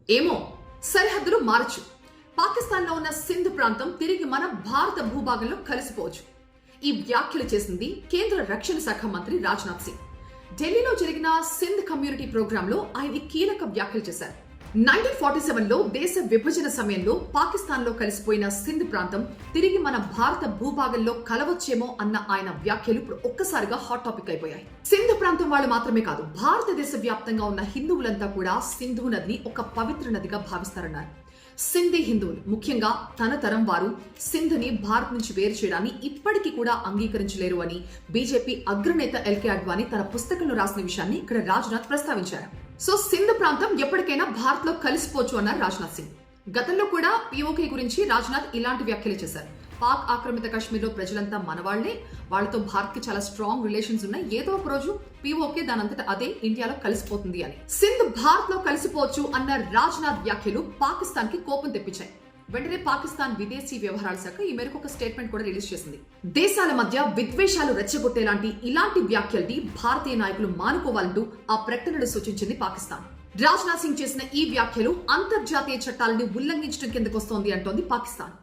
ఏమో సరిహద్దులు మారచ్చు. పాకిస్తాన్లో ఉన్న సింధ్ ప్రాంతం తిరిగి మన భారత భూభాగంలో కలిసిపోవచ్చు. ఈ వ్యాఖ్యలు చేసింది కేంద్ర రక్షణ శాఖ మంత్రి రాజ్నాథ్ సింగ్. ఢిల్లీలో జరిగిన సింధ్ కమ్యూనిటీ ప్రోగ్రాంలో ఆయన కీలక వ్యాఖ్యలు చేశారు. 1947లో దేశ విభజన సమయంలో పాకిస్తాన్లో కలిసిపోయిన సింధ్ ప్రాంతం తిరిగి మన భారత భూభాగంలో కలవచ్చేమో అన్న ఆయన వ్యాఖ్యలు ఇప్పుడు ఒక్కసారిగా హాట్ టాపిక్ అయిపోయాయి. సింధ్ ప్రాంతం వాళ్ళు మాత్రమే కాదు, భారతదేశ వ్యాప్తంగా ఉన్న హిందువులంతా కూడా సింధు నదిని ఒక పవిత్ర నదిగా భావిస్తారన్నారు. సింధీ హిందువులు, ముఖ్యంగా తన తరం వారు సింధ్ని భారత్ నుంచి వేరు చేయడాన్ని ఇప్పటికీ కూడా అంగీకరించలేరు అని బీజేపీ అగ్రనేత ఎల్కే అడ్వాణి తన పుస్తకంలో రాసిన విషయాన్ని ఇక్కడ రాజ్నాథ్ ప్రస్తావించారు. సో సింధ్ ప్రాంతం ఎప్పటికైనా భారత్ లో కలిసిపోవచ్చు అన్నారు రాజ్నాథ్ సింగ్. గతంలో కూడా పీఓకే గురించి రాజ్నాథ్ ఇలాంటి వ్యాఖ్యలు చేశారు. పాక్ ఆక్రమిత కశ్మీర్లో ప్రజలంతా మనవాళ్లే, వాళ్లతో భారత్ కి చాలా స్ట్రాంగ్ రిలేషన్స్ ఉన్నాయి, ఏదో ఒక రోజు పీఓకే దానంతట అదే ఇండియాలో కలిసిపోతుంది అని. సింధ్ భారత్ లో కలిసిపోవచ్చు అన్న రాజ్నాథ్ వ్యాఖ్యలు పాకిస్తాన్ కి కోపం తెప్పించాయి. వెంటనే పాకిస్తాన్ విదేశీ వ్యవహారాల శాఖ ఈ మేరకు ఒక స్టేట్మెంట్ కూడా రిలీజ్ చేసింది. దేశాల మధ్య విద్వేషాలు రెచ్చగొట్టేలాంటి ఇలాంటి వ్యాఖ్యల్ని భారతీయ నాయకులు మానుకోవాలంటూ ఆ ప్రకటనలు సూచించింది పాకిస్తాన్. రాజ్నాథ్ సింగ్ చేసిన ఈ వ్యాఖ్యలు అంతర్జాతీయ చట్టాలను ఉల్లంఘించడం కిందకొస్తోంది అంటోంది పాకిస్తాన్.